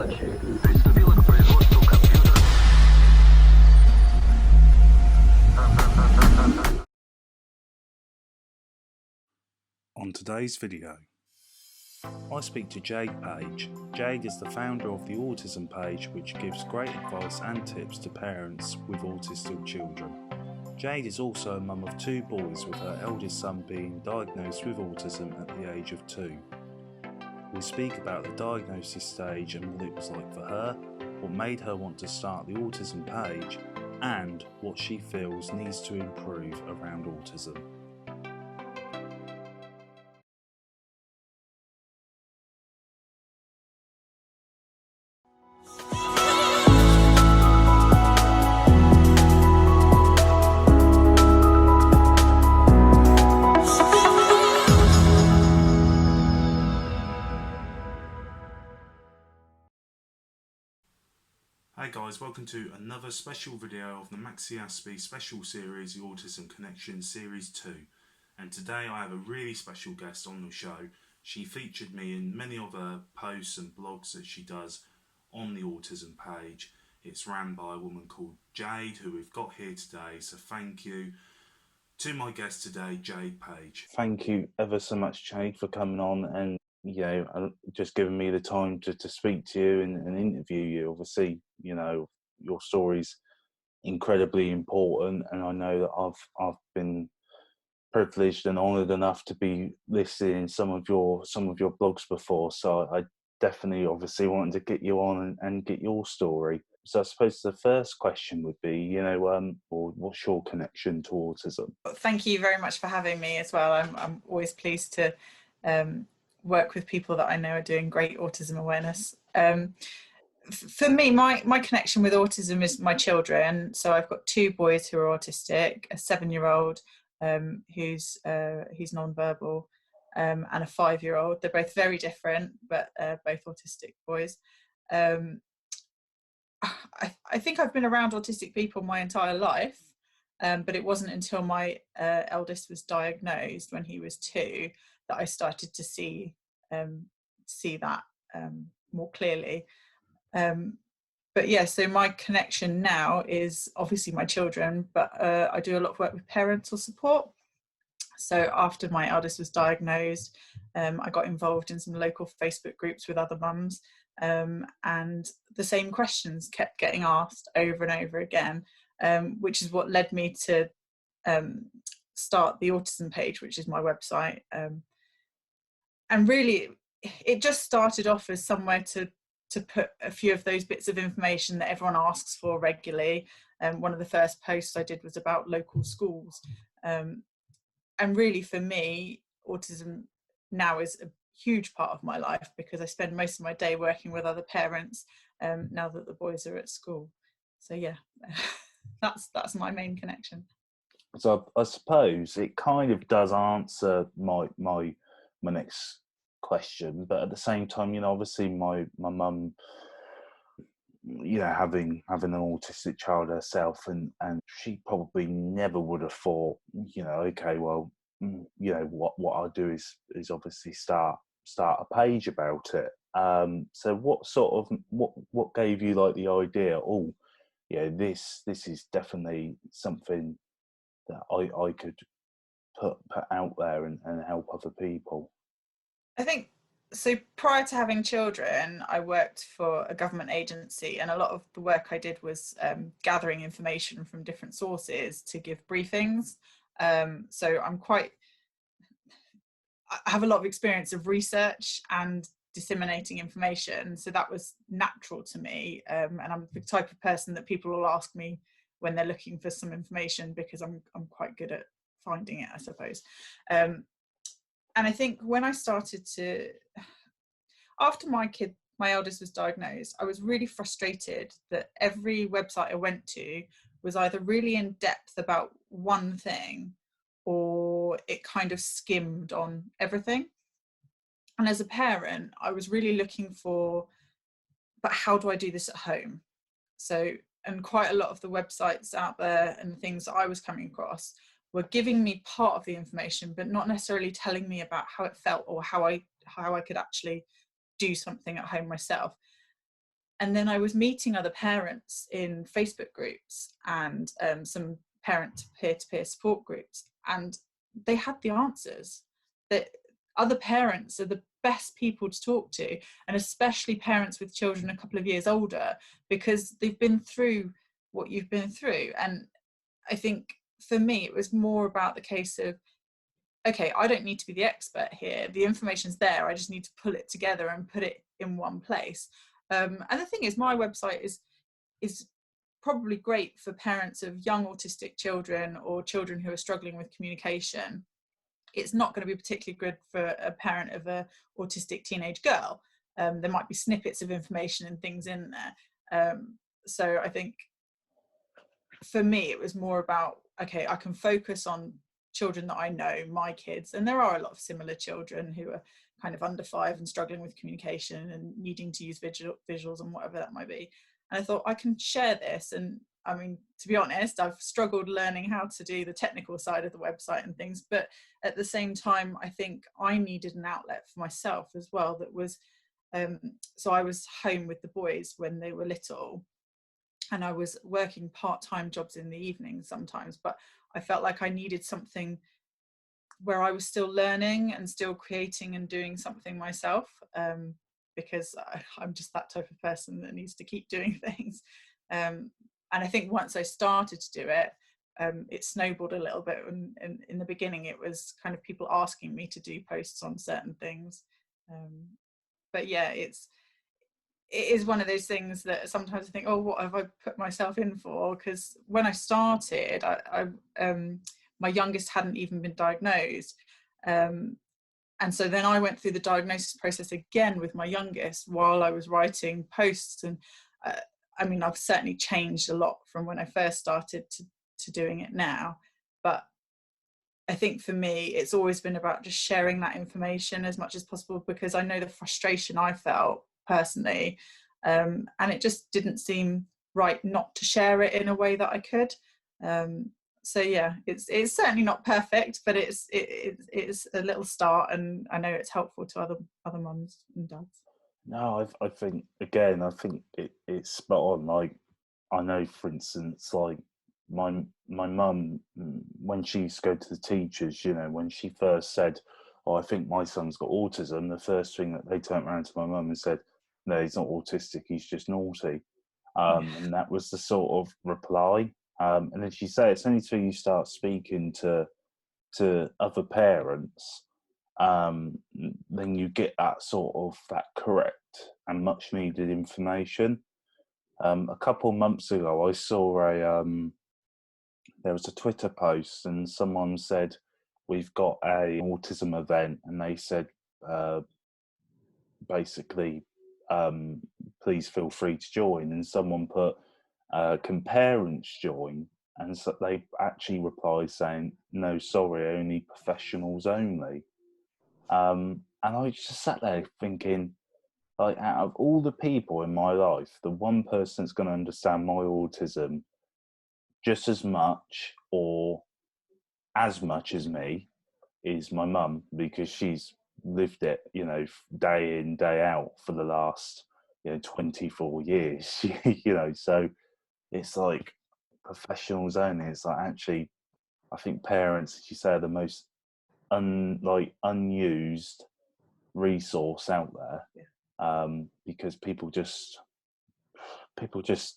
Приступила к производству компьютеров. On today's video, I speak to Jade Page. Jade is the founder of the Autism Page, which gives great advice and tips to parents with autistic children. Jade is also a mum of 2 boys, with her eldest son being diagnosed with autism at the age of 2. We speak about the diagnosis stage and what it was like for her, what made her want to start the Autism Page, and what she feels needs to improve around autism. Hi guys, welcome to another special video of the MaxiAspie special series, the Autism Connection Series 2. And today I have a really special guest on the show. She featured me in many of her posts and blogs that she does on the Autism Page. It's ran by a woman called Jade, who we've got here today, so thank you to my guest today, Jade Page. Thank you ever so much, Jade, for coming on and just giving me the time to speak to you and interview you. Obviously, your story's incredibly important, and I know that I've been privileged and honoured enough to be listed in some of your blogs before. So I definitely, obviously, wanted to get you on and get your story. So I suppose the first question would be, what's your connection to autism? Thank you very much for having me as well. I'm always pleased to work with people that I know are doing great autism awareness. For me, my connection with autism is my children. So I've got 2 boys who are autistic, a 7-year-old who's non-verbal, and a 5-year-old. They're both very different, but both autistic boys. I think I've been around autistic people my entire life, but it wasn't until my eldest was diagnosed when he was 2 that I started to see that more clearly. But yeah, so my connection now is obviously my children, but I do a lot of work with parental support. So after my eldest was diagnosed, I got involved in some local Facebook groups with other mums, and the same questions kept getting asked over and over again, which is what led me to start the Autism Page, which is my website. And really, it just started off as somewhere to put a few of those bits of information that everyone asks for regularly. One of the first posts I did was about local schools. And really, for me, autism now is a huge part of my life because I spend most of my day working with other parents now that the boys are at school. So yeah, that's my main connection. So I suppose it kind of does answer my next question, but at the same time, obviously my mum, having an autistic child herself, and she probably never would have thought, okay, well, what I'll do is obviously start a page about it. So what gave you like the idea? Oh, yeah, this is definitely something that I could put out there and help other people. I think so. Prior to having children, I worked for a government agency, and a lot of the work I did was gathering information from different sources to give briefings. So I have a lot of experience of research and disseminating information, so that was natural to me. And I'm the type of person that people will ask me when they're looking for some information because I'm quite good at finding it, I suppose. And I think when I started after my eldest was diagnosed, I was really frustrated that every website I went to was either really in depth about one thing or it kind of skimmed on everything. And as a parent, I was really looking for, but how do I do this at home? So, and quite a lot of the websites out there and the things that I was coming across were giving me part of the information, but not necessarily telling me about how it felt or how I could actually do something at home myself. And then I was meeting other parents in Facebook groups and some parent peer-to-peer support groups, and they had the answers. That other parents are the best people to talk to, and especially parents with children a couple of years older, because they've been through what you've been through. And I think for me, it was more about the case of, okay, I don't need to be the expert here. The information's there. I just need to pull it together and put it in one place. And the thing is, my website is probably great for parents of young autistic children or children who are struggling with communication. It's not going to be particularly good for a parent of an autistic teenage girl. There might be snippets of information and things in there. So I think for me, it was more about, okay, I can focus on children that I know, my kids, and there are a lot of similar children who are kind of under 5 and struggling with communication and needing to use visuals and whatever that might be. And I thought, I can share this. And I mean, to be honest, I've struggled learning how to do the technical side of the website and things, but at the same time, I think I needed an outlet for myself as well. That was, so I was home with the boys when they were little, and I was working part-time jobs in the evenings sometimes, but I felt like I needed something where I was still learning and still creating and doing something myself, because I'm just that type of person that needs to keep doing things. And I think once I started to do it, it snowballed a little bit. And in the beginning, it was kind of people asking me to do posts on certain things. But yeah, it is one of those things that sometimes I think, oh, what have I put myself in for? Because when I started, my youngest hadn't even been diagnosed. And so then I went through the diagnosis process again with my youngest while I was writing posts. And I mean, I've certainly changed a lot from when I first started to doing it now. But I think for me, it's always been about just sharing that information as much as possible, because I know the frustration I felt personally, and it just didn't seem right not to share it in a way that I could. So yeah, it's certainly not perfect, but it's a little start, and I know it's helpful to other mums and dads. No, I think again, I think it's spot on. Like, I know, for instance, like my mum, when she used to go to the teachers, you know, when she first said, "Oh, I think my son's got autism," the first thing that they turned around to my mum and said, "No, he's not autistic. He's just naughty." And that was the sort of reply. And as you say, it's only till you start speaking to other parents, then you get that sort of that correct and much needed information. A couple of months ago, I saw there was a Twitter post, and someone said, "We've got a autism event," and they said, basically, please feel free to join. And someone put, "Can parents join?" And so they actually replied saying, "No, sorry, only professionals only." And I just sat there thinking, like, out of all the people in my life, the one person that's going to understand my autism just as much or as much as me is my mum, because she's lived it, you know, day in, day out for the last, 24 years, you know, so it's like professionals only. It's like, actually, I think parents, as you say, are the most unused resource out there, because people just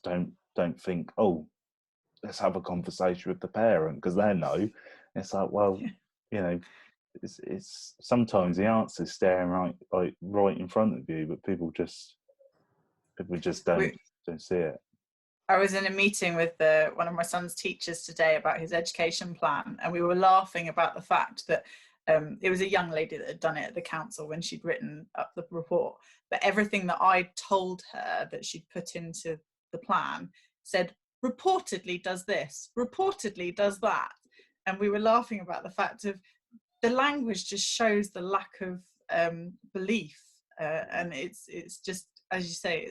don't think, oh, let's have a conversation with the parent because they know. It's like, well, you know, it's sometimes the answer's staring right in front of you, but people just don't see it. I was in a meeting with one of my son's teachers today about his education plan, and we were laughing about the fact that it was a young lady that had done it at the council when she'd written up the report, but everything that I told her that she'd put into the plan said, reportedly does this, reportedly does that. And we were laughing about the fact of the language just shows the lack of belief, and it's just, as you say,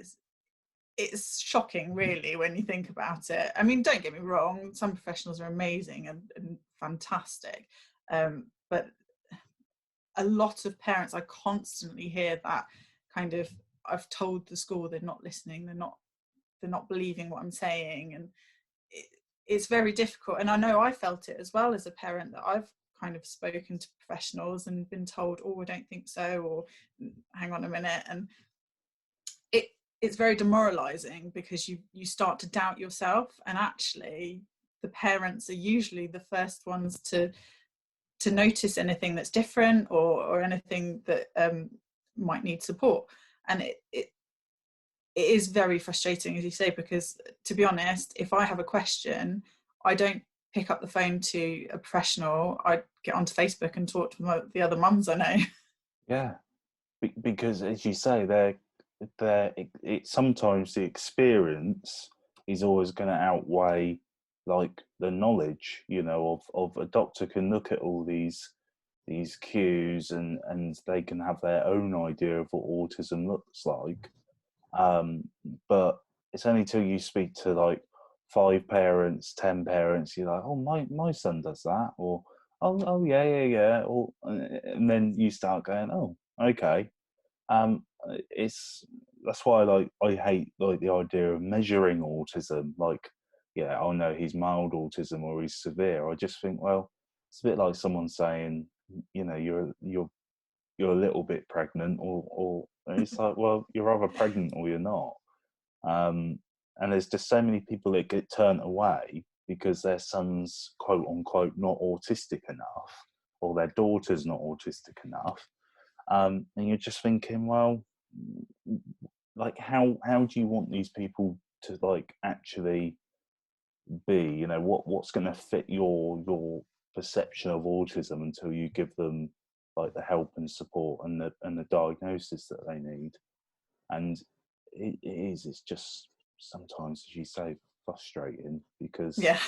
it's shocking really when you think about it. I mean, don't get me wrong, some professionals are amazing and fantastic, but a lot of parents, I constantly hear that kind of, I've told the school they're not listening, they're not believing what I'm saying, and it's very difficult. And I know I felt it as well as a parent, that I've kind of spoken to professionals and been told, oh, I don't think so, or hang on a minute, and it's very demoralizing, because you start to doubt yourself, and actually the parents are usually the first ones to notice anything that's different, or anything that might need support. And it is very frustrating, as you say, because, to be honest, if I have a question, I don't pick up the phone to a professional. I get onto Facebook and talk to the other mums I know. Yeah, because as you say, sometimes the experience is always going to outweigh like the knowledge, you know, of a doctor can look at all these cues, and they can have their own idea of what autism looks like. But it's only till you speak to like 5 parents, 10 parents, you're like, oh, my son does that, or oh yeah, or, and then you start going, oh, okay. That's why I hate like the idea of measuring autism. Like, yeah, I know he's mild autism or he's severe. I just think, well, it's a bit like someone saying, you know, you're a little bit pregnant, or and it's like, well, you're either pregnant or you're not. And there's just so many people that get turned away because their son's quote unquote not autistic enough, or their daughter's not autistic enough. And you're just thinking, well, like how do you want these people to like actually be? You know, what's going to fit your perception of autism until you give them like the help and support and the diagnosis that they need. And it's just sometimes, as you say, frustrating, because Yeah.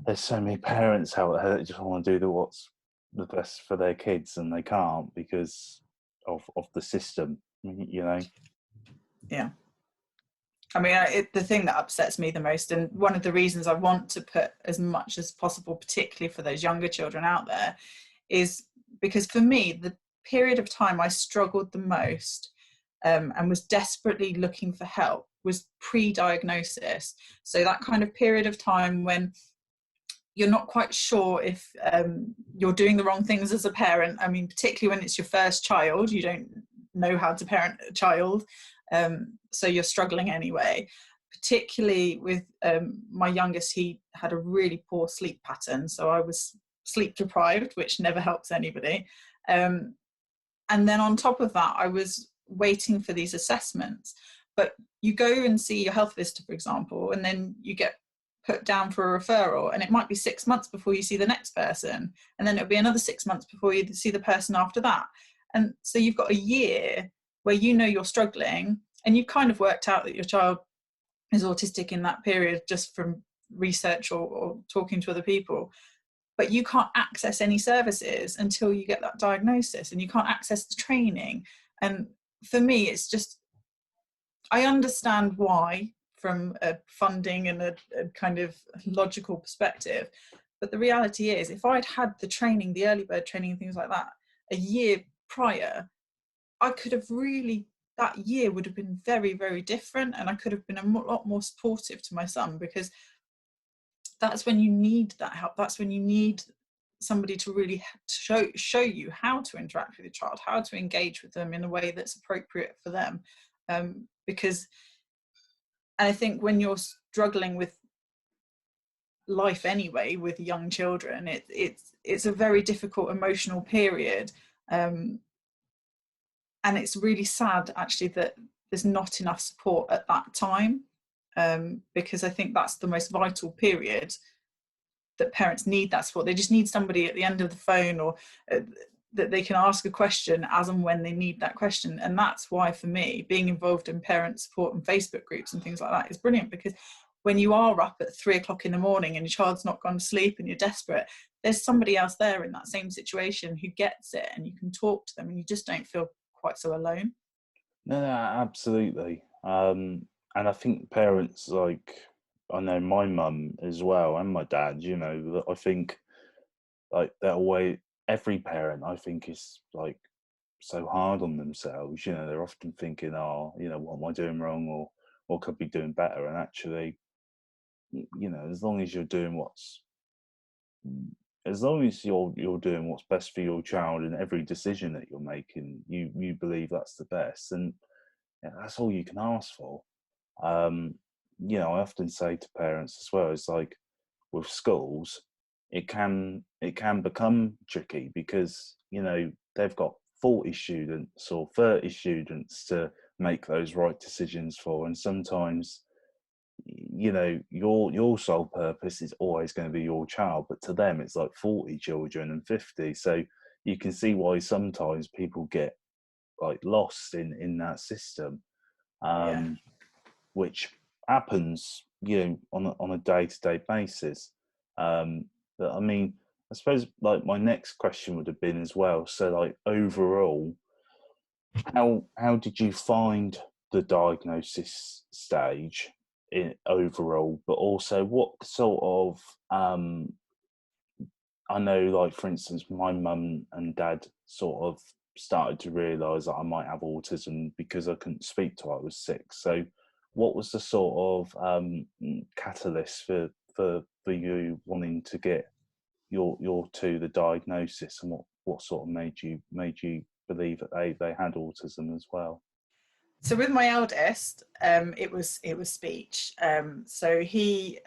there's so many parents out there that just want to do what's the best for their kids, and they can't because of the system, you know. Yeah. I mean, the thing that upsets me the most, and one of the reasons I want to put as much as possible, particularly for those younger children out there, is because for me, the period of time I struggled the most and was desperately looking for help was pre-diagnosis. So that kind of period of time when you're not quite sure if you're doing the wrong things as a parent. I mean, particularly when it's your first child, you don't know how to parent a child. So you're struggling anyway, particularly with my youngest. He had a really poor sleep pattern, so I was sleep deprived, which never helps anybody. And then on top of that, I was waiting for these assessments. But you go and see your health visitor, for example, and then you get put down for a referral, and it might be 6 months before you see the next person, and then it'll be another 6 months before you see the person after that. And so you've got a year where you know you're struggling, and you've kind of worked out that your child is autistic in that period just from research or talking to other people, but you can't access any services until you get that diagnosis, and you can't access the training. And for me, it's just, I understand why from a funding and a kind of logical perspective, but the reality is, if I'd had the training, the early bird training and things like that a year prior, I could have really, that year would have been very, very different, and I could have been a lot more supportive to my son, because that's when you need that help. That's when you need somebody to really show you how to interact with your child, how to engage with them in a way that's appropriate for them. Because, and I think when you're struggling with life anyway with young children, it's a very difficult emotional period. And it's really sad actually that there's not enough support at that time, because I think that's the most vital period that parents need that support. They just need somebody at the end of the phone, or that they can ask a question as and when they need that question. And that's why, for me, being involved in parent support and Facebook groups and things like that is brilliant, because when you are up at 3 o'clock in the morning and your child's not gone to sleep and you're desperate, there's somebody else there in that same situation who gets it, and you can talk to them, and you just don't feel quite so alone. No, absolutely. And I think parents, like, I know my mum as well, and my dad, you know, that I think like that way, every parent, I think, is like so hard on themselves. You know, they're often thinking, oh, you know, what am I doing wrong, or what could be doing better? And actually, you know, as long as you're doing what's best for your child in every decision that you're making, you believe that's the best, and yeah, that's all you can ask for. You know, I often say to parents as well, it's like with schools, it can become tricky because, you know, they've got 40 students or 30 students to make those right decisions for, and sometimes, you know, your sole purpose is always going to be your child, but to them it's like 40 children and 50. So you can see why sometimes people get like lost in that system, Yeah. which happens, you know, on a day-to-day basis. But I mean, I suppose like my next question would have been as well, so like overall, how did you find the diagnosis stage overall, but also what sort of I know, like for instance, my mum and dad sort of started to realise that I might have autism because I couldn't speak till I was 6. So, what was the sort of catalyst for you wanting to get your to the diagnosis, and what sort of made you believe that they had autism as well? So with my eldest, it was speech. So he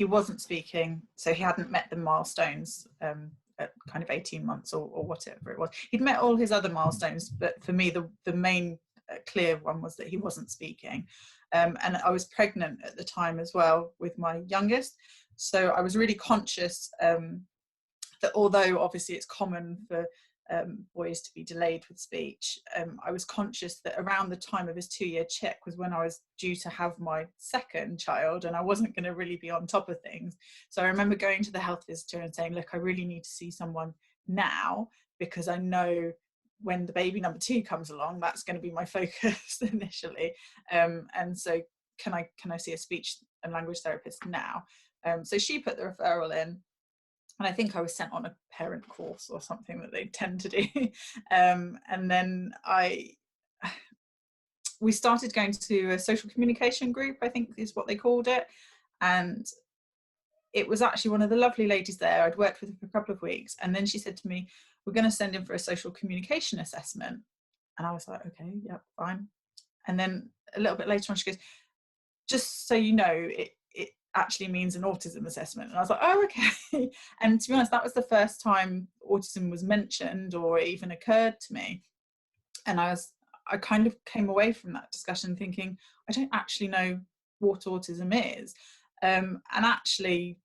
wasn't speaking. So he hadn't met the milestones at kind of 18 months or whatever it was. He'd met all his other milestones, but for me, the main clear one was that he wasn't speaking. And I was pregnant at the time as well with my youngest. So I was really conscious that although obviously it's common for boys to be delayed with speech, I was conscious that around the time of his 2-year check was when I was due to have my second child, and I wasn't going to really be on top of things. So I remember going to the health visitor and saying, look, I really need to see someone now, because I know when the baby number 2 comes along, that's going to be my focus initially. And so can I see a speech and language therapist now? So she put the referral in, and I think I was sent on a parent course or something that they tend to do. And then we started going to a social communication group, I think is what they called it. And it was actually one of the lovely ladies there. I'd worked with her for a couple of weeks. And then she said to me, we're going to send in for a social communication assessment. And I was like, okay, yeah, fine. And then a little bit later on, she goes, just so you know, it actually means an autism assessment. And I was like, oh, okay. And to be honest, that was the first time autism was mentioned or even occurred to me. And I kind of came away from that discussion thinking, I don't actually know what autism is. And actually,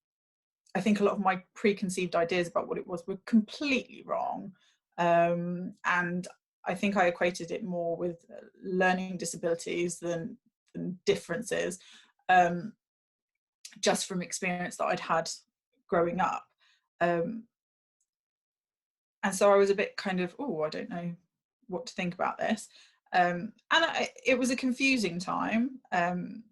I think a lot of my preconceived ideas about what it was were completely wrong. And I think I equated it more with learning disabilities than differences. Just from experience that I'd had growing up. And so I was a bit kind of, oh, I don't know what to think about this. And it was a confusing time. And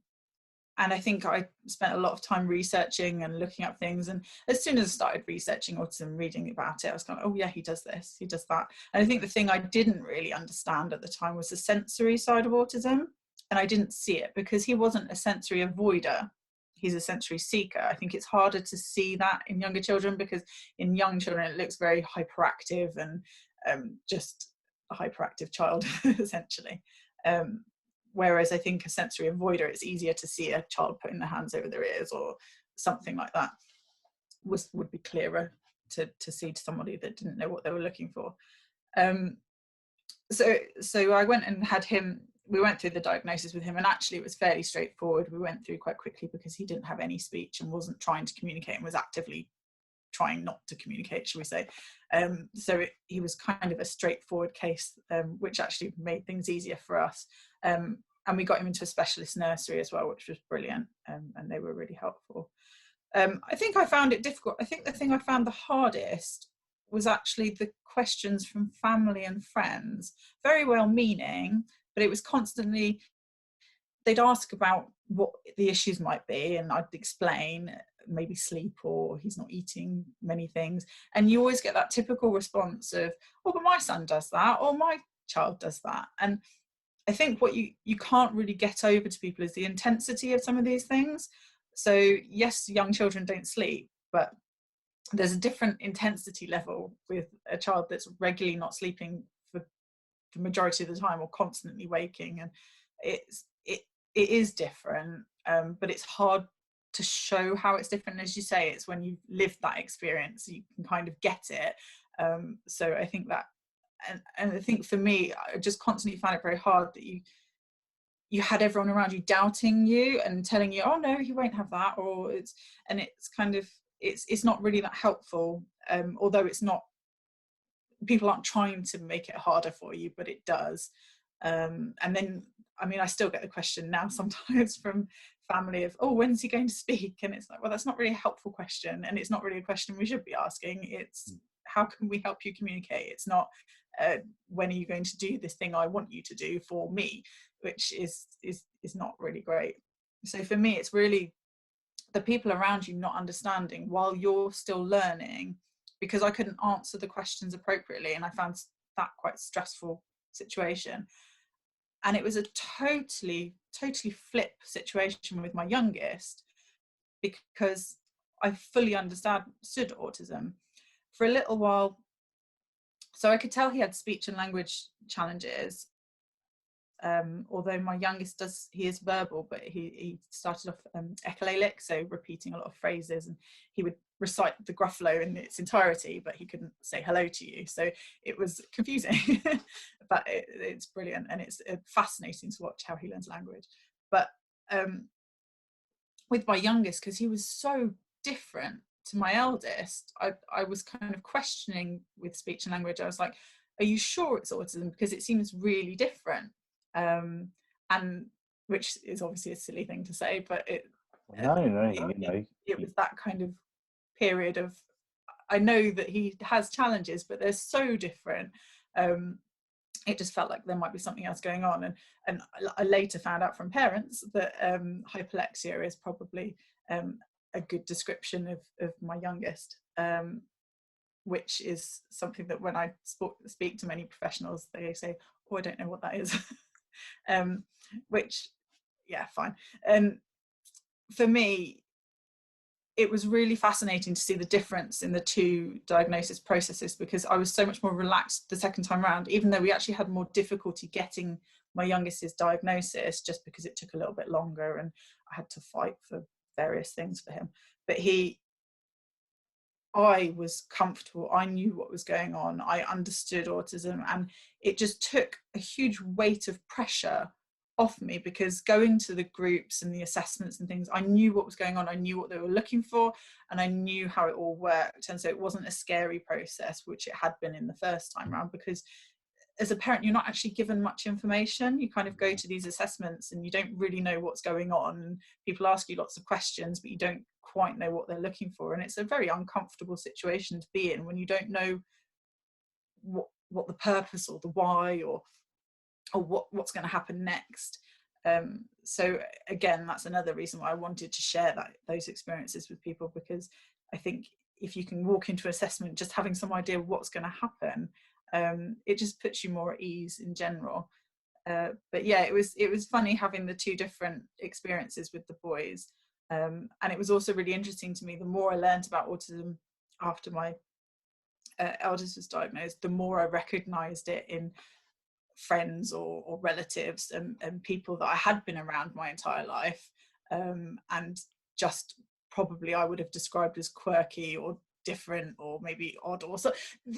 I think I spent a lot of time researching and looking up things. And as soon as I started researching autism, reading about it, I was kind of, oh yeah, he does this, he does that. And I think the thing I didn't really understand at the time was the sensory side of autism. And I didn't see it because he wasn't a sensory avoider. He's a sensory seeker. I think it's harder to see that in younger children because in young children it looks very hyperactive and just a hyperactive child essentially. Whereas I think a sensory avoider, it's easier to see a child putting their hands over their ears or something like that would be clearer to see to somebody that didn't know what they were looking for. So I went and had him. We went through the diagnosis with him, and actually it was fairly straightforward. We went through quite quickly because he didn't have any speech and wasn't trying to communicate and was actively trying not to communicate, shall we say. So he was kind of a straightforward case, which actually made things easier for us. And we got him into a specialist nursery as well, which was brilliant, and they were really helpful. I think I found it difficult. I think the thing I found the hardest was actually the questions from family and friends, very well meaning, but it was constantly, they'd ask about what the issues might be and I'd explain, maybe sleep, or he's not eating many things. And you always get that typical response of, oh, but my son does that, or my child does that. And I think what you can't really get over to people is the intensity of some of these things. So yes, young children don't sleep, but there's a different intensity level with a child that's regularly not sleeping for the majority of the time, or constantly waking. And it is different, but it's hard to show how it's different. As you say, it's when you've lived that experience you can kind of get it. So I think that, and I think for me, I just constantly found it very hard that you had everyone around you doubting you and telling you, oh no, he won't have that, or it's kind of, it's not really that helpful, although it's not, people aren't trying to make it harder for you, but it does. And then, I mean, I still get the question now sometimes from family of, oh, when's he going to speak? And it's like, well, that's not really a helpful question, and it's not really a question we should be asking. It's, how can we help you communicate? It's not, when are you going to do this thing I want you to do for me, which is not really great. So for me, it's really the people around you not understanding while you're still learning, because I couldn't answer the questions appropriately, and I found that quite stressful situation. And it was a totally flip situation with my youngest, because I fully understood autism for a little while. So I could tell he had speech and language challenges, although my youngest he is verbal, but he started off echolalic, so repeating a lot of phrases, and he would recite the Gruffalo in its entirety, but he couldn't say hello to you. So it was confusing, but it's brilliant, and it's fascinating to watch how he learns language. But with my youngest, because he was so different to my eldest, I was kind of questioning with speech and language. I was like, are you sure it's autism? Because it seems really different. And which is obviously a silly thing to say, but it was that kind of period of, I know that he has challenges, but they're so different. It just felt like there might be something else going on, and I later found out from parents that hyperlexia is probably a good description of my youngest, which is something that when I speak to many professionals, they say, oh, I don't know what that is. Which, yeah, fine. And for me, it was really fascinating to see the difference in the two diagnosis processes, because I was so much more relaxed the second time around, even though we actually had more difficulty getting my youngest's diagnosis, just because it took a little bit longer and I had to fight for various things for him. But I was comfortable, I knew what was going on, I understood autism, and it just took a huge weight of pressure off me, because going to the groups and the assessments and things, I knew what was going on, I knew what they were looking for, and I knew how it all worked. And so it wasn't a scary process, which it had been in the first time round, because as a parent, you're not actually given much information. You kind of go to these assessments and you don't really know what's going on. People ask you lots of questions, but you don't quite know what they're looking for. And it's a very uncomfortable situation to be in when you don't know what the purpose or the why or what's going to happen next. So again, that's another reason why I wanted to share those experiences with people, because I think if you can walk into assessment just having some idea of what's going to happen, it just puts you more at ease in general. But yeah, it was funny having the two different experiences with the boys, and it was also really interesting to me. The more I learned about autism after my eldest was diagnosed, the more I recognised it in friends or relatives and people that I had been around my entire life, and just probably I would have described as quirky or different or maybe odd, or so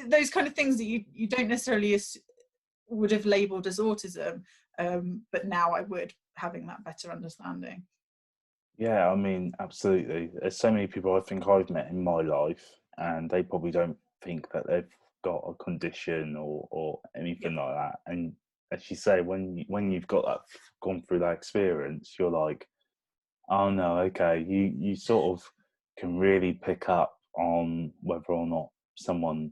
those kind of things that you don't necessarily would have labelled as autism, but now I would, having that better understanding. Yeah, I mean, absolutely. There's so many people I think I've met in my life, and they probably don't think that they've got a condition or anything like that. And as you say, when you've gone through that experience, you're like, oh no, okay, you sort of can really pick up on whether or not someone,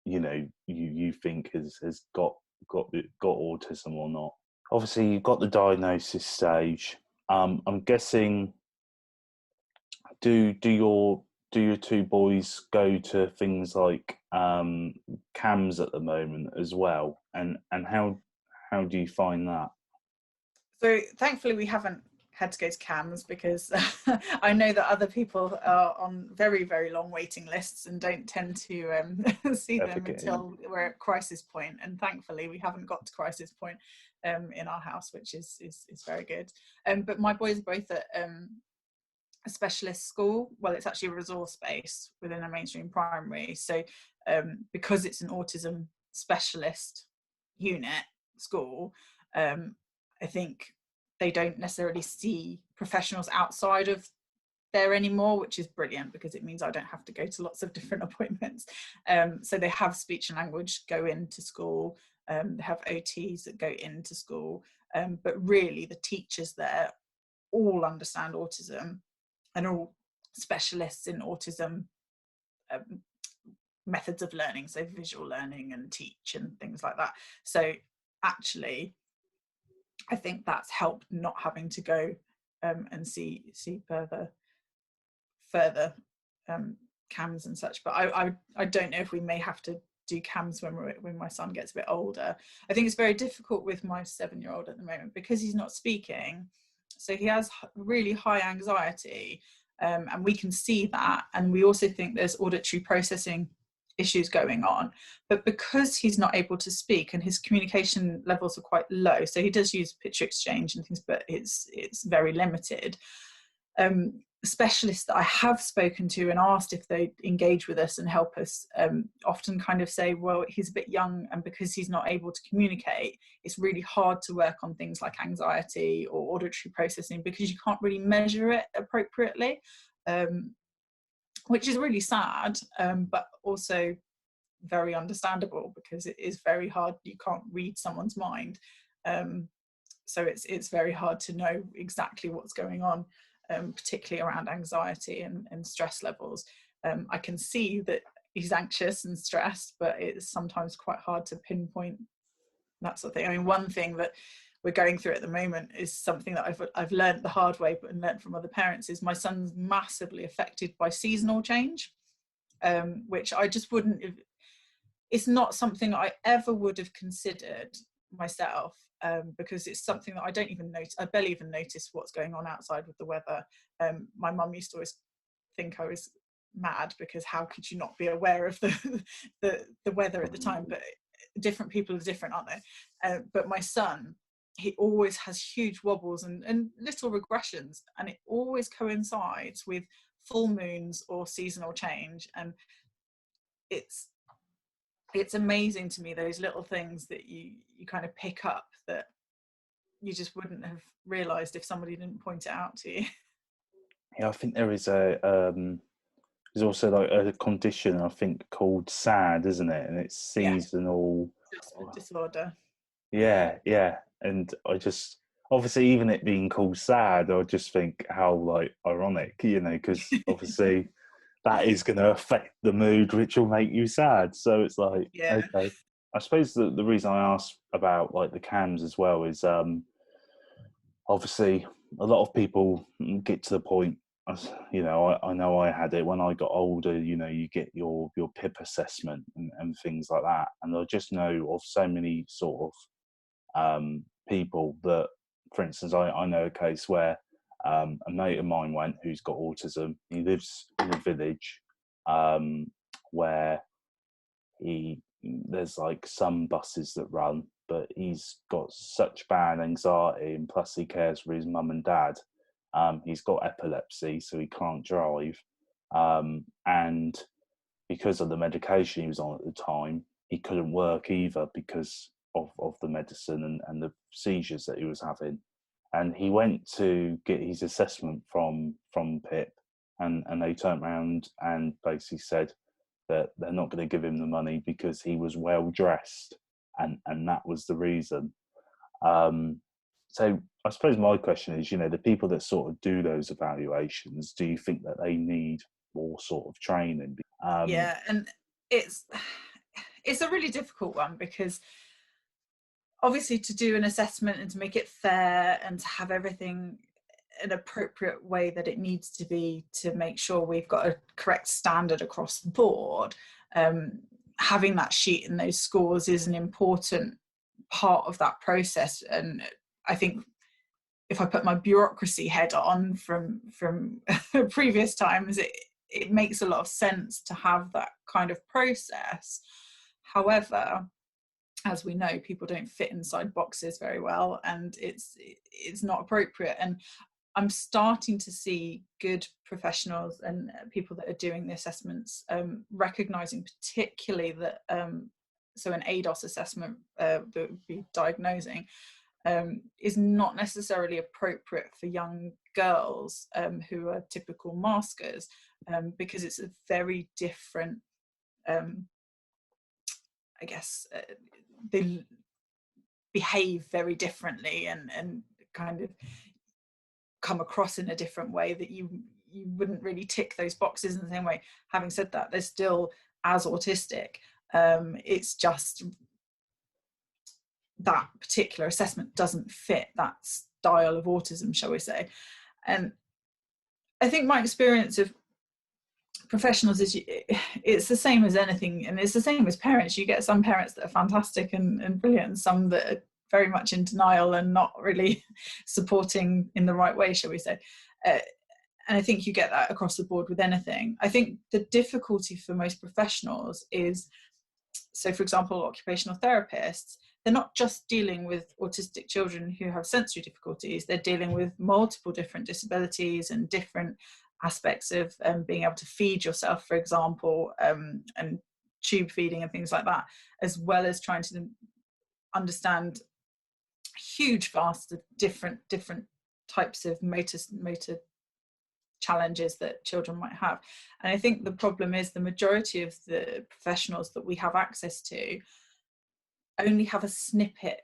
you think has got autism or not. Obviously, you've got the diagnosis stage. I'm guessing do your two boys go to things like CAMS at the moment as well, and how do you find that? So thankfully we haven't had to go to CAMS, because I know that other people are on very, very long waiting lists and don't tend to see them until we're at crisis point. And thankfully we haven't got to crisis point in our house, which is very good. But my boys are both at a specialist school. Well, it's actually a resource base within a mainstream primary. So because it's an autism specialist unit school, I think they don't necessarily see professionals outside of there anymore, which is brilliant, because it means I don't have to go to lots of different appointments. So they have speech and language go into school, they have OTs that go into school, but really the teachers there all understand autism and are all specialists in autism methods of learning, so visual learning and teach and things like that. So actually I think that's helped not having to go and see further CAMS and such. But I don't know if we may have to do CAMS when my son gets a bit older. I think it's very difficult with my 7-year-old at the moment, because he's not speaking, so he has really high anxiety, and we can see that, and we also think there's auditory processing issues going on, but because he's not able to speak and his communication levels are quite low, so he does use picture exchange and things, but it's very limited. Specialists that I have spoken to and asked if they engage with us and help us often kind of say, well, he's a bit young, and because he's not able to communicate, it's really hard to work on things like anxiety or auditory processing, because you can't really measure it appropriately, which is really sad, but also very understandable, because it is very hard. You can't read someone's mind, so it's very hard to know exactly what's going on, particularly around anxiety and stress levels. I can see that he's anxious and stressed, but it's sometimes quite hard to pinpoint that sort of thing. I mean, one thing that we're going through at the moment is something that I've learned the hard way, but learned from other parents, is my son's massively affected by seasonal change, which I just wouldn't have, it's not something I ever would have considered myself, because it's something that I don't even notice. I barely even notice what's going on outside with the weather. My mum used to always think I was mad, because how could you not be aware of the weather at the time? But different people are different, aren't they? But my son, he always has huge wobbles and little regressions, and it always coincides with full moons or seasonal change. And it's amazing to me, those little things that you kind of pick up that you just wouldn't have realized if somebody didn't point it out to you. Yeah, I think there is there's also like a condition, I think, called SAD, isn't it? And it's seasonal adjustment disorder. Yeah. And I just, obviously, even it being called SAD, I just think how like ironic, because obviously that is going to affect the mood, which will make you sad. So it's like, okay. I suppose the reason I asked about like the CAMS as well is obviously a lot of people get to the point, I know I had it when I got older, you get your PIP assessment and things like that. And I just know of so many sort of people that, for instance, I know a case where a mate of mine went, who's got autism. He lives in a village where there's like some buses that run, but he's got such bad anxiety, and plus he cares for his mum and dad. He's got epilepsy, so he can't drive, and because of the medication he was on at the time, he couldn't work either because of the medicine and the seizures that he was having. And he went to get his assessment from PIP, and they turned around and basically said that they're not going to give him the money because he was well dressed, and that was the reason. So I suppose my question is, the people that sort of do those evaluations, do you think that they need more sort of training? Yeah, and it's a really difficult one, because obviously to do an assessment and to make it fair and to have everything an appropriate way that it needs to be to make sure we've got a correct standard across the board. Having that sheet and those scores is an important part of that process. And I think if I put my bureaucracy head on from previous times, it makes a lot of sense to have that kind of process. However, as we know, people don't fit inside boxes very well, and it's not appropriate. And I'm starting to see good professionals and people that are doing the assessments recognizing particularly that so an ADOS assessment that would be diagnosing is not necessarily appropriate for young girls who are typical maskers, because it's a very different, I guess, they behave very differently and kind of come across in a different way that you wouldn't really tick those boxes in the same way. Having said that, they're still as autistic. It's just that particular assessment doesn't fit that style of autism, shall we say. And I think my experience of professionals is it's the same as anything, and it's the same as parents. You get some parents that are fantastic and brilliant, and some that are very much in denial and not really supporting in the right way, shall we say. And I think you get that across the board with anything. I think the difficulty for most professionals is, so for example, occupational therapists, they're not just dealing with autistic children who have sensory difficulties, they're dealing with multiple different disabilities and different aspects of being able to feed yourself, for example, and tube feeding and things like that, as well as trying to understand huge vast of different types of motor challenges that children might have. And I think the problem is the majority of the professionals that we have access to only have a snippet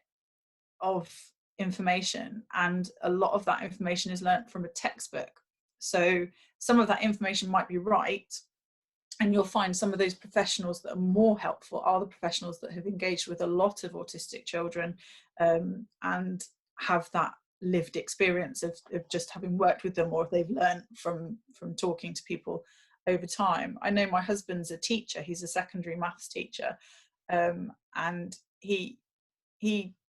of information, and a lot of that information is learnt from a textbook. So some of that information might be right, and you'll find some of those professionals that are more helpful are the professionals that have engaged with a lot of autistic children and have that lived experience of just having worked with them, or if they've learned from talking to people over time. I know my husband's a teacher, he's a secondary maths teacher, and he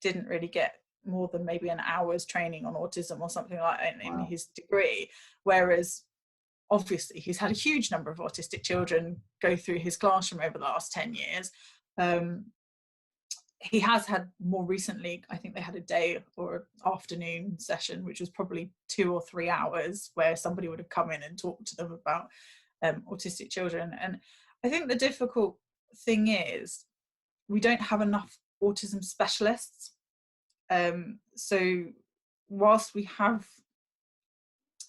didn't really get more than maybe an hour's training on autism or something like that in his degree, whereas obviously he's had a huge number of autistic children go through his classroom over the last 10 years. He has had more recently, I think they had a day or afternoon session, which was probably 2 or 3 hours, where somebody would have come in and talked to them about autistic children. And I think the difficult thing is we don't have enough autism specialists. So whilst we have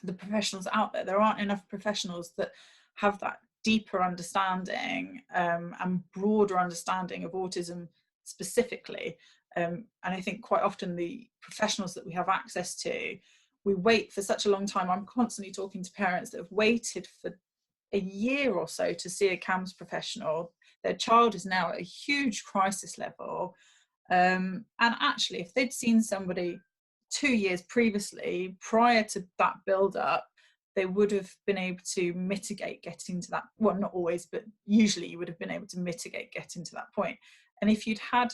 the professionals out there, there aren't enough professionals that have that deeper understanding and broader understanding of autism specifically. And I think quite often the professionals that we have access to, we wait for such a long time. I'm constantly talking to parents that have waited for a year or so to see a CAMHS professional. Their child is now at a huge crisis level. And actually, if they'd seen somebody 2 years previously, prior to that build-up, they would have been able to mitigate getting to that. Well, not always, but usually you would have been able to mitigate getting to that point. And if you'd had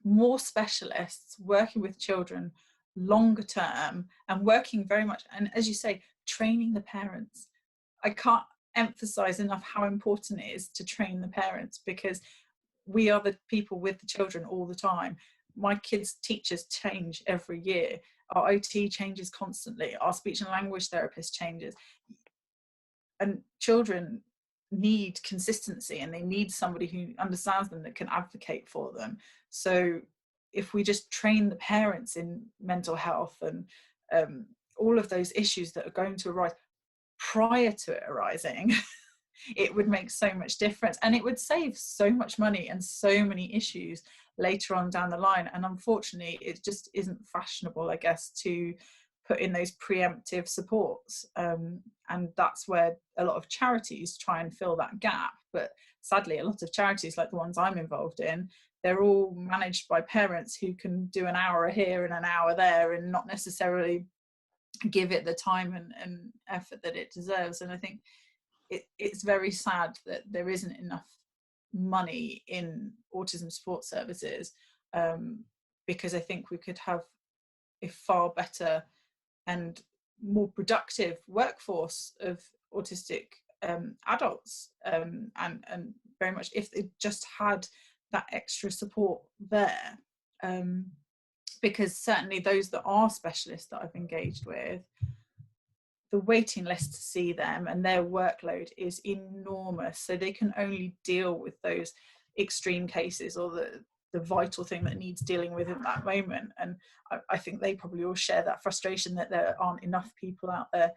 more specialists working with children longer term and working very much, and as you say, training the parents. I can't emphasize enough how important it is to train the parents, because we are the people with the children all the time. My kids' teachers change every year. Our OT changes constantly. Our speech and language therapist changes. And children need consistency, and they need somebody who understands them, that can advocate for them. So if we just train the parents in mental health and all of those issues that are going to arise prior to it arising, it would make so much difference, and it would save so much money and so many issues later on down the line. And unfortunately, it just isn't fashionable, I guess, to put in those preemptive supports, and that's where a lot of charities try and fill that gap. But sadly, a lot of charities like the ones I'm involved in, they're all managed by parents who can do an hour here and an hour there, and not necessarily give it the time and effort that it deserves. And I think it's very sad that there isn't enough money in autism support services, because I think we could have a far better and more productive workforce of autistic adults, and very much if they just had that extra support there, because certainly those that are specialists that I've engaged with, the waiting list to see them and their workload is enormous, so they can only deal with those extreme cases or the vital thing that needs dealing with in that moment. And I think they probably all share that frustration that there aren't enough people out there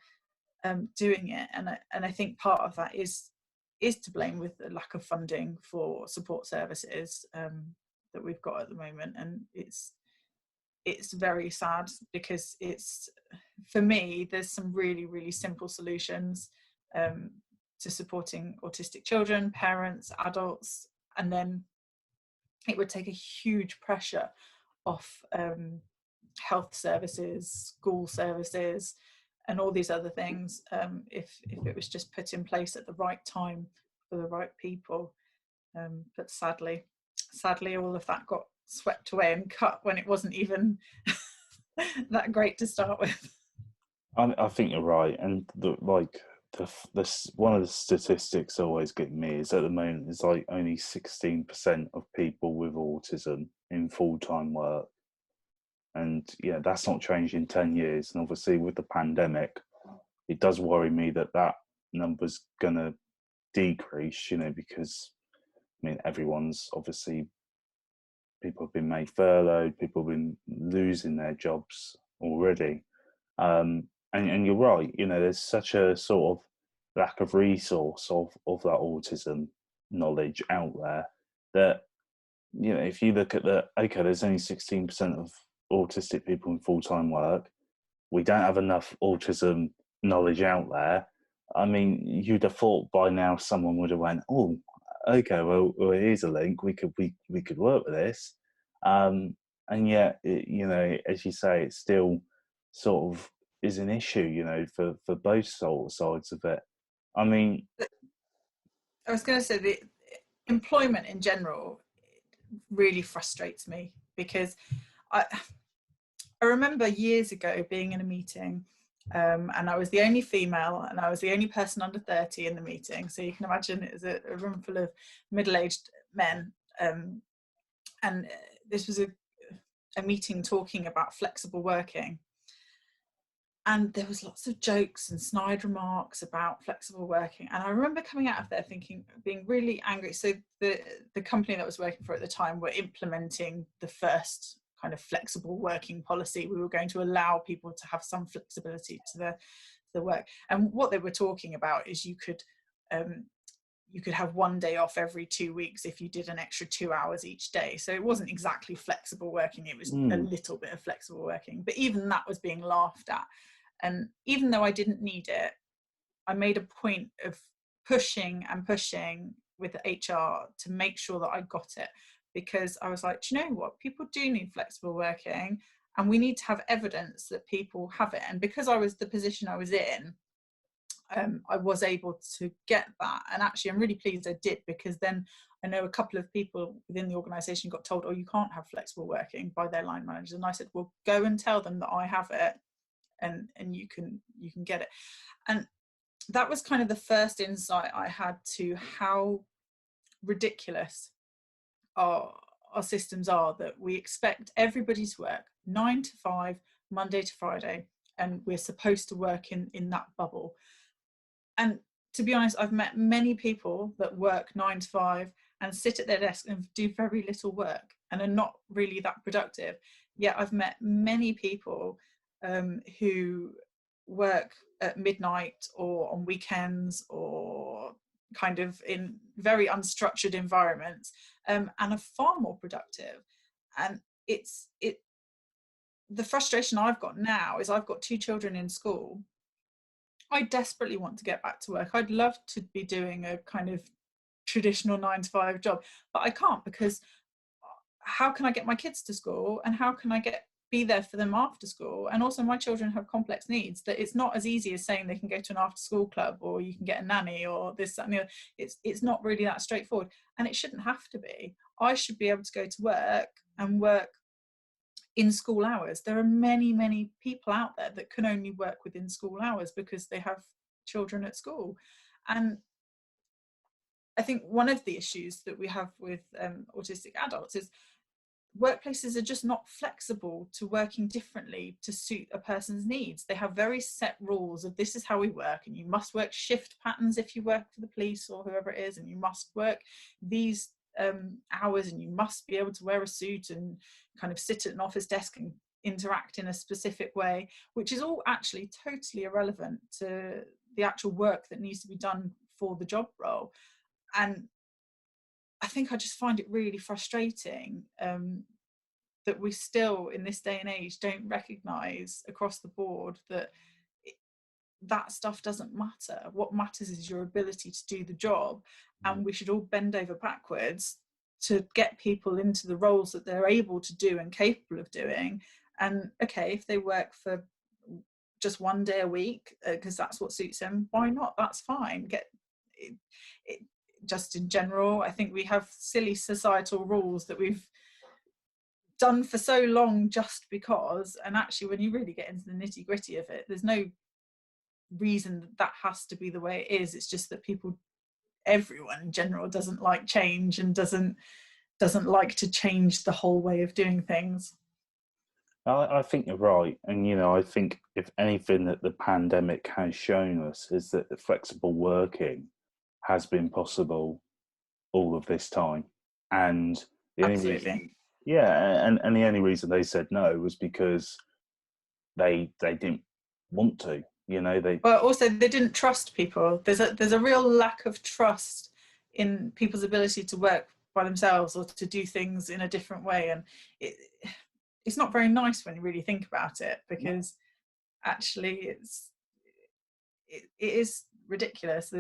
doing it. And I think part of that is to blame with the lack of funding for support services that we've got at the moment. And it's very sad, because it's, for me, there's some really, really simple solutions to supporting autistic children, parents, adults, and then it would take a huge pressure off health services, school services, and all these other things, if it was just put in place at the right time for the right people. But sadly, all of that got swept away and cut when it wasn't even that great to start with. I think you're right, and one of the statistics always get me is at the moment it's like only 16% of people with autism in full-time work, and yeah, that's not changed in 10 years. And obviously with the pandemic, it does worry me that number's gonna decrease, because I mean everyone's obviously, people have been made furloughed, people have been losing their jobs already. And you're right, there's such a sort of lack of resource of that autism knowledge out there that, if you look at there's only 16% of autistic people in full-time work. We don't have enough autism knowledge out there. I mean, you'd have thought by now someone would have went, oh, okay, well here's a link. We could work with this. And yet, as you say, it still sort of is an issue, for both sides of it. I mean, I was going to say the employment in general really frustrates me, because I remember years ago being in a meeting, and I was the only female and I was the only person under 30 in the meeting. So you can imagine it was a room full of middle-aged men. And this was a meeting talking about flexible working. And there was lots of jokes and snide remarks about flexible working. And I remember coming out of there being really angry. So the company that I was working for at the time were implementing the first kind of flexible working policy. We were going to allow people to have some flexibility to the work. And what they were talking about is you could have one day off every 2 weeks if you did an extra 2 hours each day. So it wasn't exactly flexible working, it was a little bit of flexible working, but even that was being laughed at. And even though I didn't need it, I made a point of pushing with HR to make sure that I got it, because I was like, do you know what, people do need flexible working and we need to have evidence that people have it. And because I was the position I was in, I was able to get that. And actually I'm really pleased I did, because then I know a couple of people within the organisation got told, oh, you can't have flexible working, by their line managers. And I said, well, go and tell them that I have it, and you can get it. And that was kind of the first insight I had to how ridiculous our systems are, that we expect everybody to work 9 to 5 Monday to Friday, and we're supposed to work in that bubble. And to be honest, I've met many people that work 9 to 5 and sit at their desk and do very little work and are not really that productive. Yet I've met many people who work at midnight or on weekends or kind of in very unstructured environments, and are far more productive. And the frustration I've got now is I've got 2 children in school. I desperately want to get back to work. I'd love to be doing a kind of traditional 9 to 5 job, but I can't, because how can I get my kids to school and how can I get be there for them after school. And also my children have complex needs that it's not as easy as saying they can go to an after school club or you can get a nanny or this, that and the other. It's not really that straightforward, and it shouldn't have to be. I should be able to go to work and work in school hours. There are many people out there that can only work within school hours because they have children at school. And I think one of the issues that we have with autistic adults is workplaces are just not flexible to working differently to suit a person's needs. They have very set rules of this is how we work, and you must work shift patterns if you work for the police or whoever it is, and you must work these hours, and you must be able to wear a suit and kind of sit at an office desk and interact in a specific way, which is all actually totally irrelevant to the actual work that needs to be done for the job role. And I think I just find it really frustrating that we still, in this day and age, don't recognise across the board that that stuff doesn't matter. What matters is your ability to do the job, and we should all bend over backwards to get people into the roles that they're able to do and capable of doing. And okay, if they work for just one day a week because that's what suits them, why not? That's fine. Just in general, I think we have silly societal rules that we've done for so long just because, and actually when you really get into the nitty gritty of it, there's no reason that has to be the way it is. It's just that everyone in general doesn't like change and doesn't like to change the whole way of doing things. I think you're right. And, I think if anything that the pandemic has shown us is that the flexible working has been possible all of this time. And the only reason, and the only reason they said no was because they didn't want to, But also they didn't trust people. There's a real lack of trust in people's ability to work by themselves or to do things in a different way. And it's not very nice when you really think about it, because actually it is ridiculous.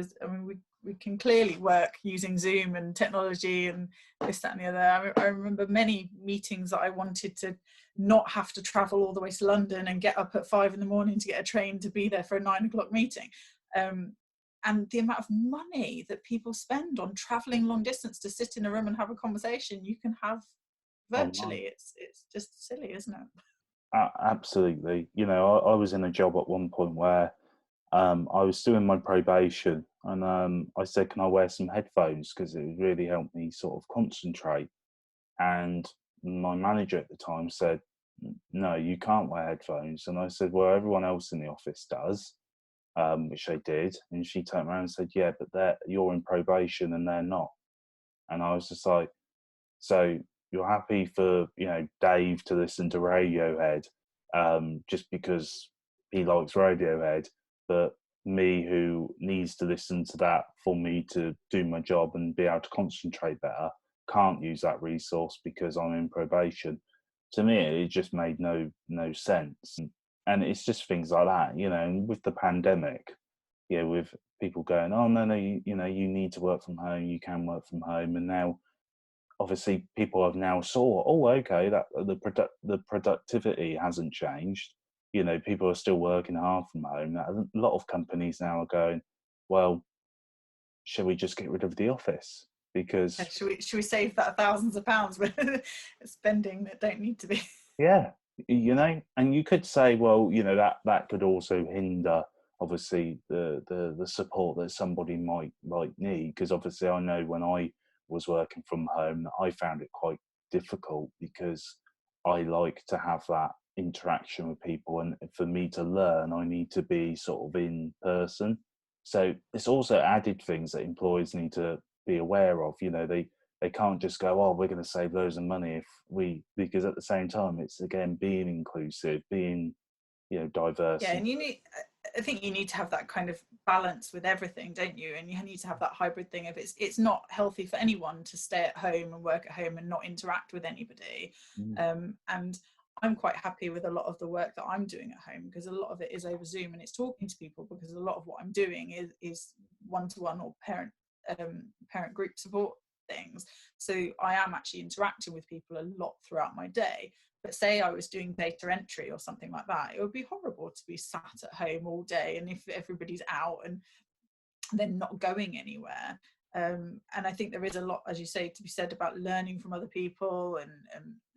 We can clearly work using Zoom and technology and this, that and the other. I remember many meetings that I wanted to not have to travel all the way to London and get up at 5 a.m. to get a train to be there for a 9 o'clock meeting. And the amount of money that people spend on traveling long distance to sit in a room and have a conversation you can have virtually. It's just silly, isn't it? Absolutely. I was in a job at one point where I was doing my probation, and I said, can I wear some headphones, because it would really help me sort of concentrate. And my manager at the time said, no, you can't wear headphones. And I said, well, everyone else in the office does, which they did. And she turned around and said, yeah, but you're in probation and they're not. And I was just like, so you're happy for Dave to listen to Radiohead just because he likes Radiohead, but me, who needs to listen to that for me to do my job and be able to concentrate better, can't use that resource because I'm in probation. To me, it just made no sense. And it's just things like that, and with the pandemic, with people going, oh no, you need to work from home, you can work from home, and now obviously people have now saw, oh, okay, that the productivity hasn't changed. People are still working hard from home. A lot of companies now are going, well, shall we just get rid of the office? Because should we save that thousands of pounds with spending that don't need to be? Yeah, and you could say, well, that could also hinder, obviously, the support that somebody might need. Because obviously, I know when I was working from home, I found it quite difficult because I like to have that interaction with people, and for me to learn, I need to be sort of in person. So it's also added things that employers need to be aware of. They can't just go, oh, we're going to save loads of money because at the same time, it's again being inclusive, being diverse. Yeah, and I think you need to have that kind of balance with everything, don't you? And you need to have that hybrid thing of it's not healthy for anyone to stay at home and work at home and not interact with anybody. And I'm quite happy with a lot of the work that I'm doing at home, because a lot of it is over Zoom and it's talking to people, because a lot of what I'm doing is one-to-one or parent group support things. So I am actually interacting with people a lot throughout my day. But say I was doing data entry or something like that, it would be horrible to be sat at home all day, and if everybody's out and then not going anywhere. And I think there is a lot, as you say, to be said about learning from other people and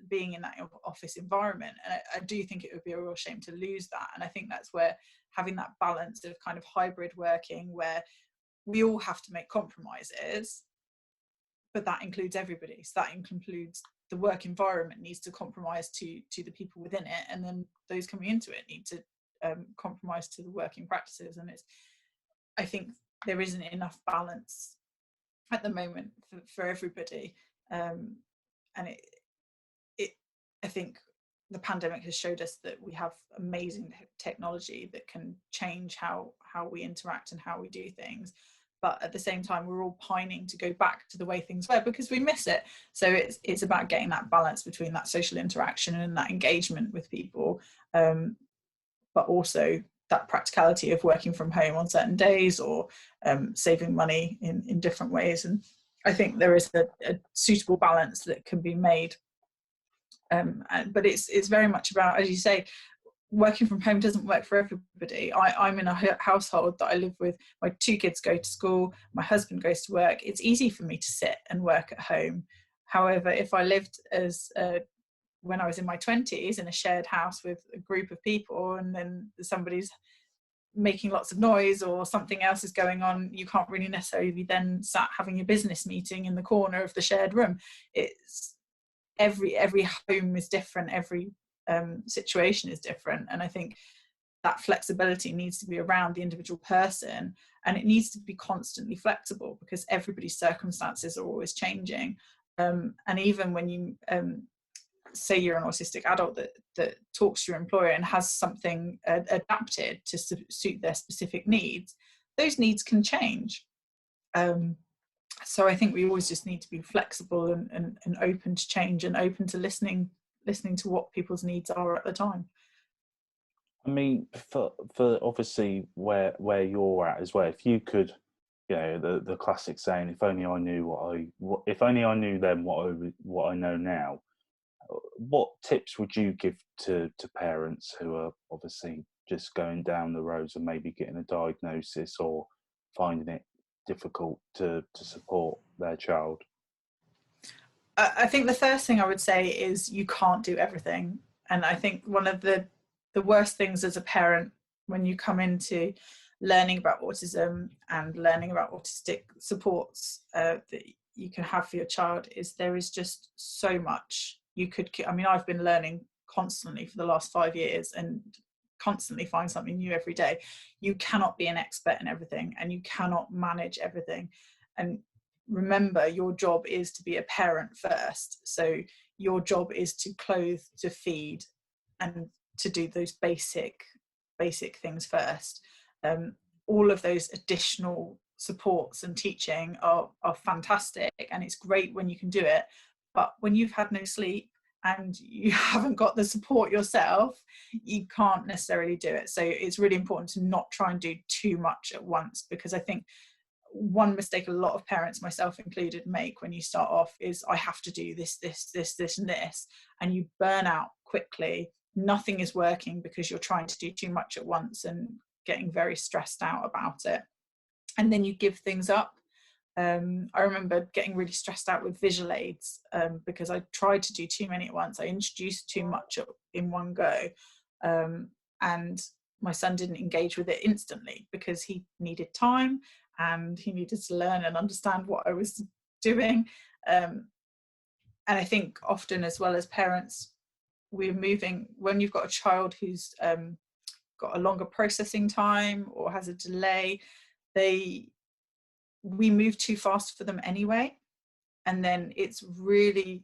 being in that office environment. And I do think it would be a real shame to lose that. And I think that's where having that balance of kind of hybrid working, where we all have to make compromises, but that includes everybody. So that includes the work environment needs to compromise to the people within it, and then those coming into it need to compromise to the working practices. And I think there isn't enough balance at the moment for everybody, and I think the pandemic has showed us that we have amazing technology that can change how we interact and how we do things, but at the same time we're all pining to go back to the way things were because we miss it. So it's about getting that balance between that social interaction and that engagement with people, but also that practicality of working from home on certain days, or saving money in different ways. And I think there is a suitable balance that can be made. But it's very much about, as you say, working from home doesn't work for everybody. I'm in a household that I live with. My 2 kids go to school, my husband goes to work. It's easy for me to sit and work at home. However, if I lived as when I was in my 20s in a shared house with a group of people, and then somebody's making lots of noise or something else is going on, you can't really necessarily be then sat having a business meeting in the corner of the shared room. It's every home is different, every situation is different, and I think that flexibility needs to be around the individual person, and it needs to be constantly flexible because everybody's circumstances are always changing. And even when you say you're an autistic adult that talks to your employer and has something adapted to suit their specific needs, those needs can change. So I think we always just need to be flexible and open to change, and open to listening to what people's needs are at the time. I mean, for obviously where you're at as well, if you could, you know, the classic saying, if only I knew if only I knew then what I know now. What tips would you give to parents who are obviously just going down the roads and maybe getting a diagnosis or finding it difficult to support their child? I think the first thing I would say is you can't do everything. And I think one of the worst things as a parent when you come into learning about autism and learning about autistic supports that you can have for your child is there is just so much you could. I mean, I've been learning constantly for the last 5 years and constantly find something new every day. You cannot be an expert in everything, and you cannot manage everything. And remember, your job is to be a parent first. So your job is to clothe, to feed, and to do those basic things first. All of those additional supports and teaching are fantastic, and it's great when you can do it. But when you've had no sleep and you haven't got the support yourself, you can't necessarily do it. So it's really important to not try and do too much at once, because I think one mistake a lot of parents, myself included, make when you start off is I have to do this and this, and you burn out quickly. Nothing is working because you're trying to do too much at once and getting very stressed out about it, and then you give things up. I remember getting really stressed out with visual aids because I tried to do too many at once. I introduced too much in one go, and my son didn't engage with it instantly because he needed time and he needed to learn and understand what I was doing. And I think often, as well as parents, we're moving, when you've got a child who's got a longer processing time or has a delay, we move too fast for them anyway. And then it's really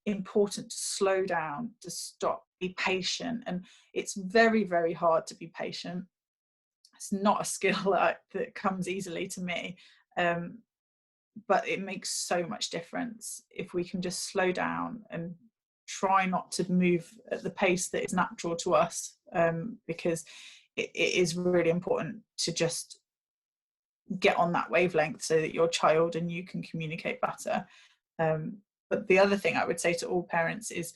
important to slow down, to stop, be patient. And it's very, very hard to be patient. It's not a skill that comes easily to me, but it makes so much difference if we can just slow down and try not to move at the pace that is natural to us, because it is really important to just get on that wavelength so that your child and you can communicate better. But the other thing I would say to all parents is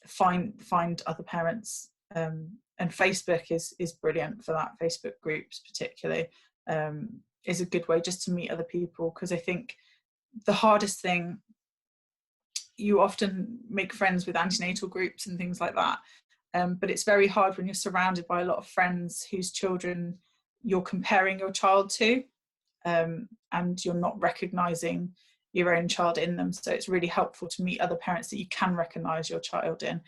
find other parents, and Facebook is brilliant for that. Facebook groups particularly is a good way just to meet other people, because I think the hardest thing, you often make friends with antenatal groups and things like that, but it's very hard when you're surrounded by a lot of friends whose children you're comparing your child to, and you're not recognizing your own child in them. So it's really helpful to meet other parents that you can recognize your child in,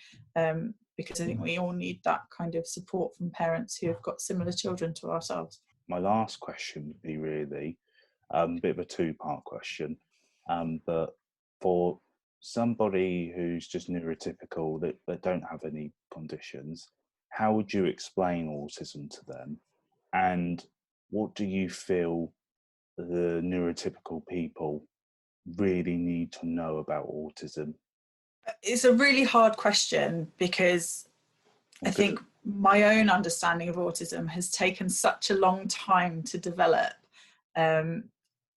because I think we all need that kind of support from parents who have got similar children to ourselves. My last question would be really a bit of a two-part question, but for somebody who's just neurotypical, that don't have any conditions, how would you explain autism to them? And what do you feel the neurotypical people really need to know about autism? It's a really hard question, because I think my own understanding of autism has taken such a long time to develop. And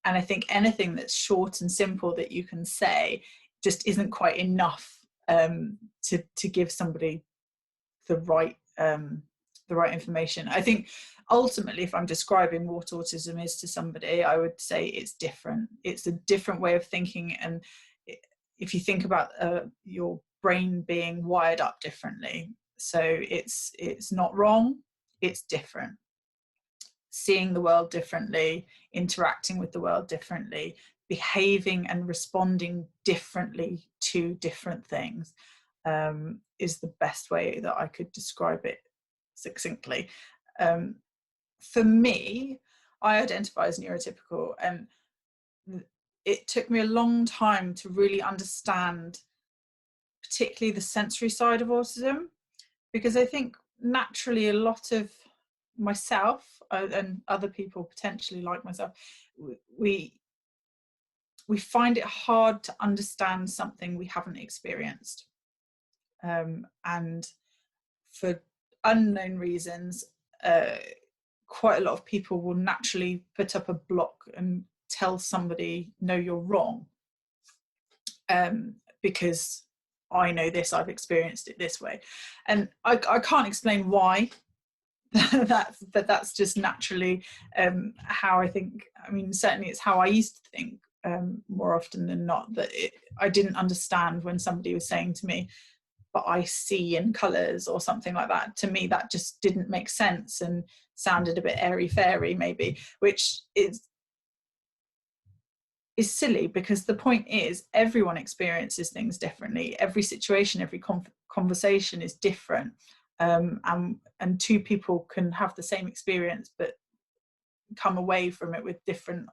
I think anything that's short and simple that you can say just isn't quite enough to give somebody the right information. I think ultimately, if I'm describing what autism is to somebody, I would say it's different. It's a different way of thinking. And if you think about your brain being wired up differently, so it's not wrong, it's different. Seeing the world differently, interacting with the world differently, behaving and responding differently to different things, is the best way that I could describe it succinctly. For me, I identify as neurotypical, and it took me a long time to really understand particularly the sensory side of autism, because I think naturally a lot of myself and other people potentially like myself, we find it hard to understand something we haven't experienced, and for unknown reasons, quite a lot of people will naturally put up a block and tell somebody, no, you're wrong, because I know this, I've experienced it this way. And I can't explain why. That's just naturally how I think. I mean, certainly it's how I used to think, more often than not, that I didn't understand when somebody was saying to me, but I see in colours or something like that. To me, that just didn't make sense and sounded a bit airy-fairy maybe, which is silly, because the point is everyone experiences things differently. Every situation, every conversation is different, and two people can have the same experience but come away from it with different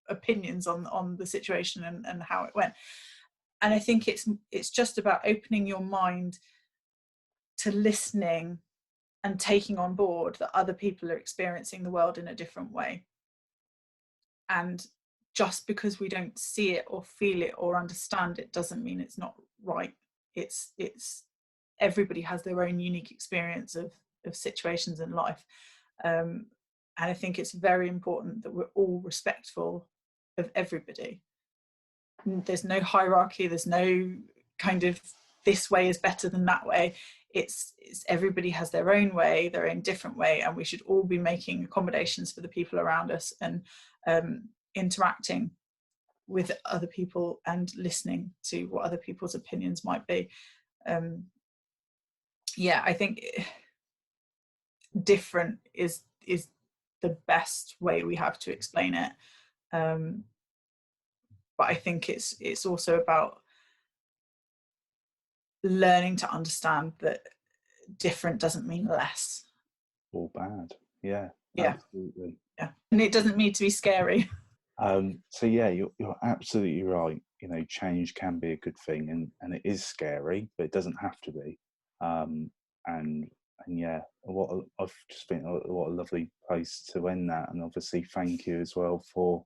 opinions on the situation and how it went. And I think it's just about opening your mind to listening and taking on board that other people are experiencing the world in a different way. And just because we don't see it or feel it or understand it doesn't mean it's not right. It's everybody has their own unique experience of situations in life, and I think it's very important that we're all respectful of everybody. There's no hierarchy, there's no kind of this way is better than that way. It's everybody has their own way, their own different way, and we should all be making accommodations for the people around us, and interacting with other people and listening to what other people's opinions might be. I think different is the best way we have to explain it, but I think it's also about learning to understand that different doesn't mean less or bad. Yeah, absolutely. Yeah, and it doesn't need to be scary. So yeah, you're absolutely right. You know, change can be a good thing, and it is scary, but it doesn't have to be. And yeah, I've just been what a lovely place to end that. And obviously, thank you as well for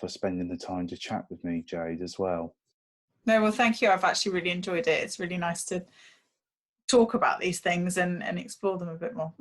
spending the time to chat with me, Jade, as well. No, well, thank you. I've actually really enjoyed it. It's really nice to talk about these things and explore them a bit more.